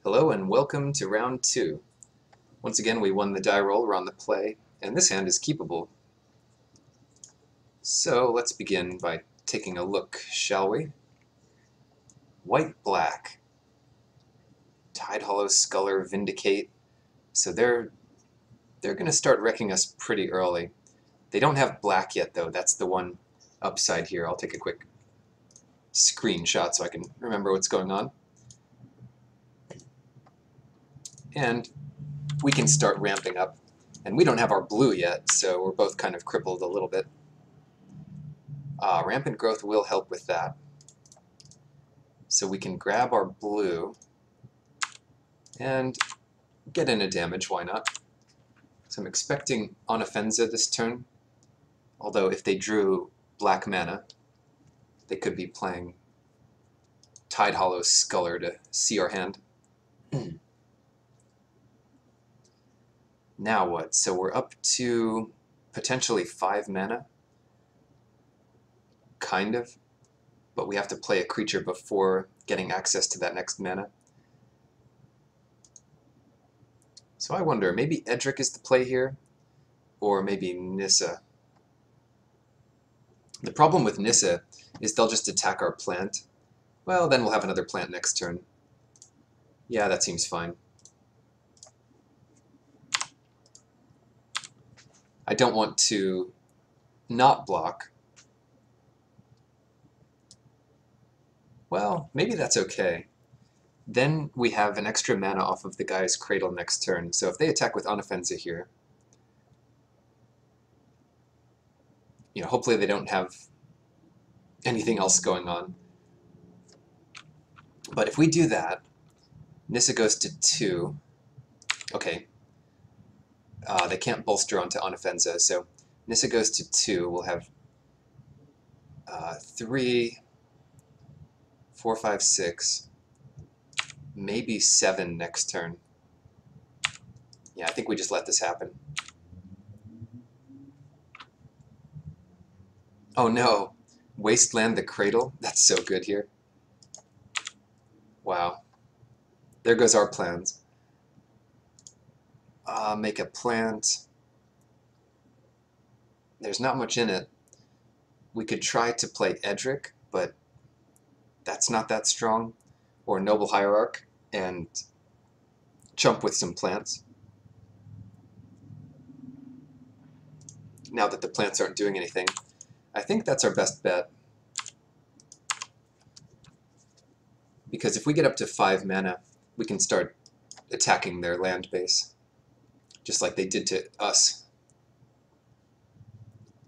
Hello and welcome to round 2. Once again, we won the die roll, we're on the play, and this hand is keepable. So let's begin by taking a look, shall we? White-black. Tide Hollow, Sculler, Vindicate. So they're going to start wrecking us pretty early. They don't have black yet, though. That's the one upside here. I'll take a quick screenshot so I can remember what's going on. And we can start ramping up. And we don't have our blue yet, so we're both kind of crippled a little bit. Rampant Growth will help with that. So we can grab our blue and get in a damage, why not? So I'm expecting Onoffenza this turn, although if they drew black mana, they could be playing Tide Hollow Sculler to see our hand. Now what? So we're up to potentially 5 mana, kind of, but we have to play a creature before getting access to that next mana. So I wonder, maybe Edric is the play here, or maybe Nissa. The problem with Nissa is they'll just attack our plant. Well, then we'll have another plant next turn. Yeah, that seems fine. I don't want to not block. Well, maybe that's okay. Then we have an extra mana off of the guy's Cradle next turn, so if they attack with Onoffenza here, hopefully they don't have anything else going on. But if we do that, Nissa goes to 2. Okay. They can't bolster onto Onoffenza, so Nissa goes to 2. We'll have 3, 4, 5, 6, maybe 7 next turn. Yeah, I think we just let this happen. Oh no! Wasteland the Cradle? That's so good here. Wow. There goes our plans. Make a plant. There's not much in it. We could try to play Edric, but that's not that strong. Or Noble Hierarch, and chump with some plants. Now that the plants aren't doing anything, I think that's our best bet. Because if we get up to 5 mana, we can start attacking their land base. Just like they did to us.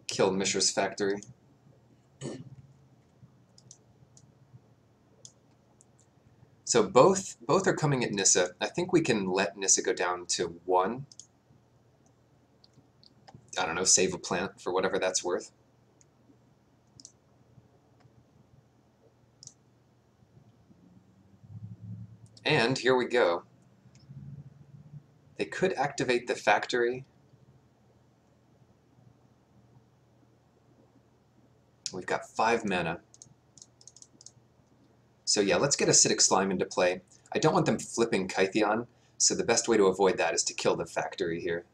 Kill Mishra's Factory. So both are coming at Nissa. I think we can let Nissa go down to 1. I don't know, save a plant for whatever that's worth. And here we go. They could activate the factory. We've got 5 mana. So yeah, let's get Acidic Slime into play. I don't want them flipping Kytheon, so the best way to avoid that is to kill the factory here.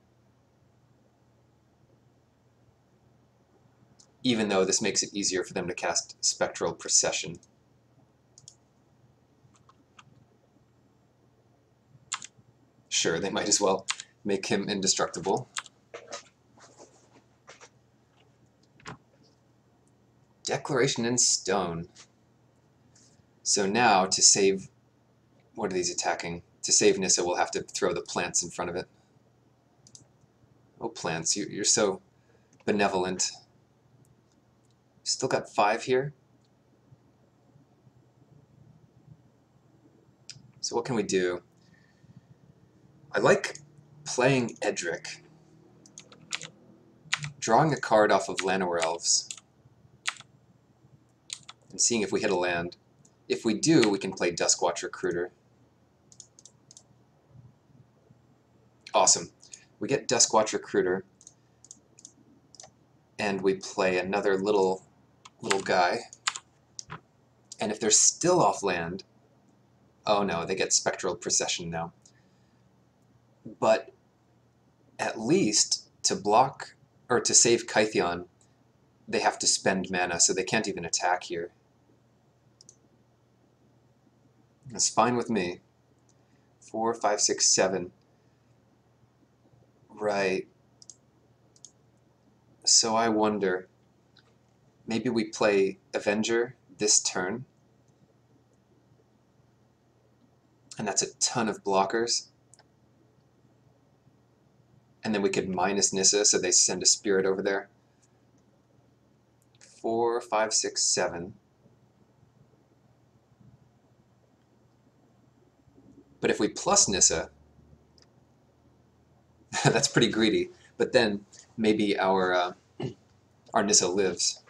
Even though this makes it easier for them to cast Spectral Procession. Sure, they might as well make him indestructible. Declaration in Stone. So now, to save... What are these attacking? To save Nissa, we'll have to throw the plants in front of it. Oh, plants, you're so benevolent. Still got 5 here. So what can we do? I like playing Edric. Drawing a card off of Llanowar Elves. And seeing if we hit a land. If we do, we can play Duskwatch Recruiter. Awesome. We get Duskwatch Recruiter. And we play another little guy. And if they're still off land, Oh no, they get Spectral Procession now. But at least to block, or to save Kytheon, they have to spend mana, so they can't even attack here. That's fine with me. 4, 5, 6, 7. Right. So I wonder, maybe we play Avenger this turn, and that's a ton of blockers. And then we could minus Nissa, so they send a Spirit over there. 4, 5, 6, 7. But if we plus Nissa, that's pretty greedy. But then maybe our Nissa lives.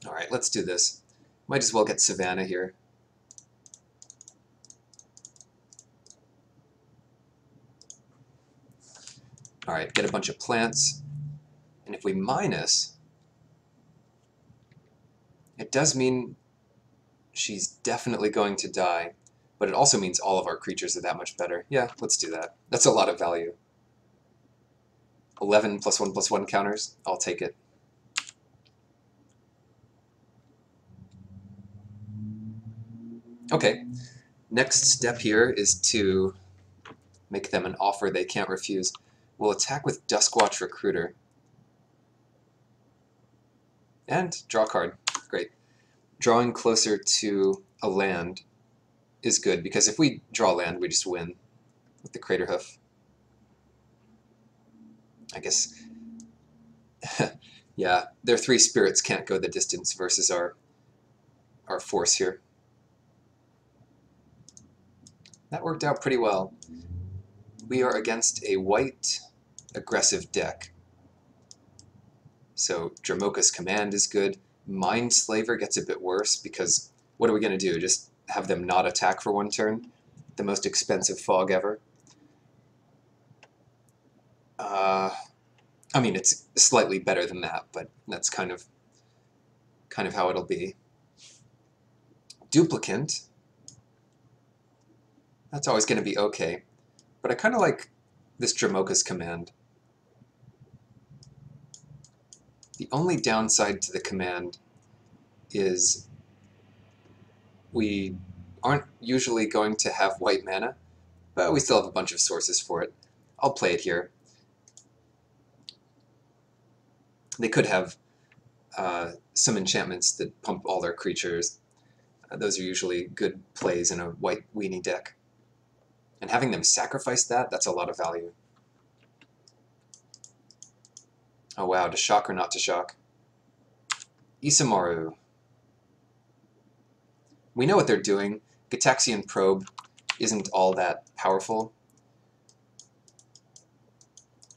All right, let's do this. Might as well get Savannah here. All right, get a bunch of plants. And if we minus, it does mean she's definitely going to die. But it also means all of our creatures are that much better. Yeah, let's do that. That's a lot of value. 11 +1/+1 counters. I'll take it. Okay, next step here is to make them an offer they can't refuse. We'll attack with Duskwatch Recruiter. And draw a card. Great. Drawing closer to a land is good, because if we draw land, we just win with the Crater Hoof. I guess, yeah, their 3 spirits can't go the distance versus our force here. That worked out pretty well. We are against a white aggressive deck. So Dramoka's Command is good. Mindslaver gets a bit worse, because what are we going to do? Just have them not attack for 1 turn? The most expensive fog ever. I mean, it's slightly better than that, but that's kind of how it'll be. Duplicant. That's always going to be okay. But I kind of like this Dramoka's Command. The only downside to the command is we aren't usually going to have white mana, but we still have a bunch of sources for it. I'll play it here. They could have some enchantments that pump all their creatures. Those are usually good plays in a white weenie deck. And having them sacrifice that, that's a lot of value. Oh wow, to shock or not to shock? Isamaru. We know what they're doing. Gitaxian Probe isn't all that powerful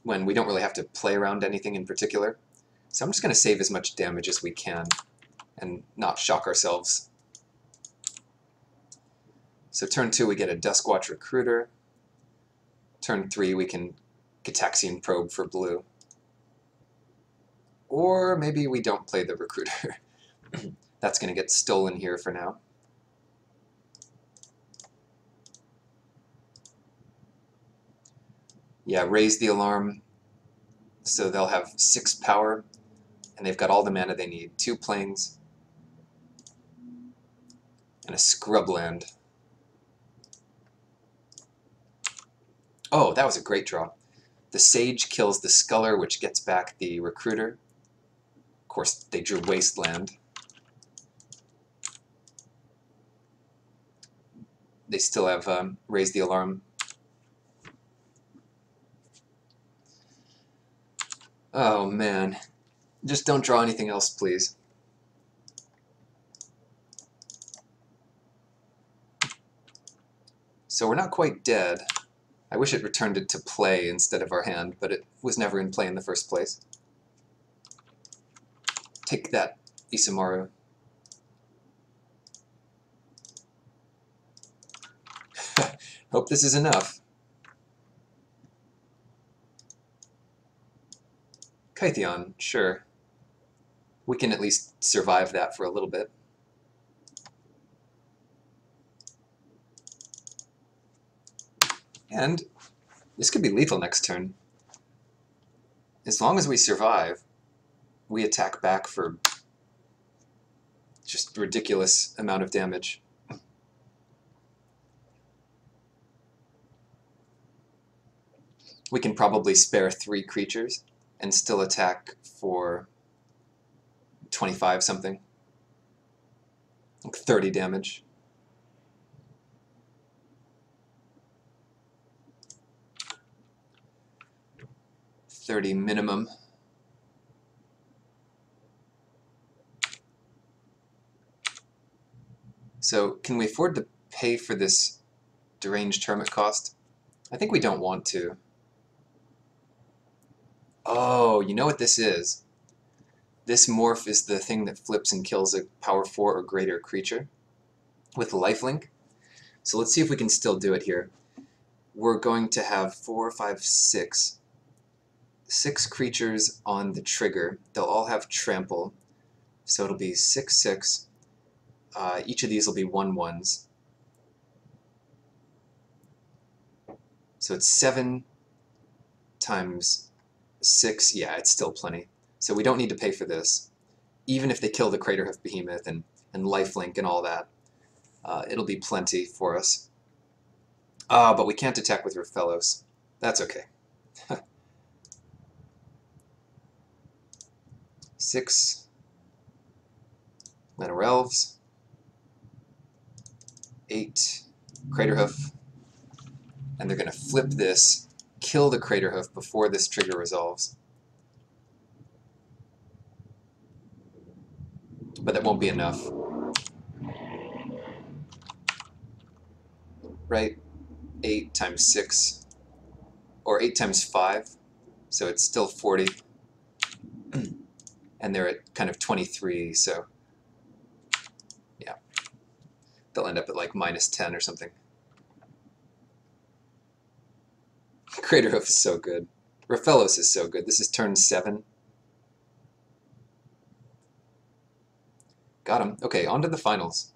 when we don't really have to play around anything in particular. So I'm just going to save as much damage as we can and not shock ourselves. So turn 2 we get a Duskwatch Recruiter. Turn 3 we can Gitaxian Probe for blue. Or maybe we don't play the Recruiter. That's going to get stolen here for now. Yeah, raise the alarm. So they'll have 6 power, and they've got all the mana they need. 2 plains, and a scrubland. Oh, that was a great draw. The Sage kills the Sculler, which gets back the Recruiter. Of course, they drew Wasteland. They still have Raise the Alarm. Oh, man. Just don't draw anything else, please. So we're not quite dead. I wish it returned it to play instead of our hand, but it was never in play in the first place. Take that, Isamaru. Hope this is enough. Kytheon, sure. We can at least survive that for a little bit. And this could be lethal next turn. As long as we survive, we attack back for just ridiculous amount of damage. We can probably spare 3 creatures and still attack for 25 something. Like 30 damage. $30 minimum. So can we afford to pay for this deranged hermit cost? I think we don't want to. Oh, you know what this is? This morph is the thing that flips and kills a power 4 or greater creature with lifelink. So let's see if we can still do it here. We're going to have 4, 5, 6. 6 creatures on the trigger. They'll all have trample. So it'll be 6, 6. Each of these will be 1/1s. So it's 7 times 6. Yeah, it's still plenty. So we don't need to pay for this. Even if they kill the Craterhoof Behemoth and lifelink and all that, it'll be plenty for us. But we can't attack with Rofellos. That's okay. 6 Lanor Elves. 8 Craterhoof. And they're going to flip this, kill the Craterhoof before this trigger resolves. But that won't be enough. Right? 8 times 6, or 8 times 5, so it's still 40. And they're at kind of 23, so yeah. They'll end up at like -10 or something. Craterhoof is so good. Rofellos is so good. This is turn 7. Got him. Okay, on to the finals.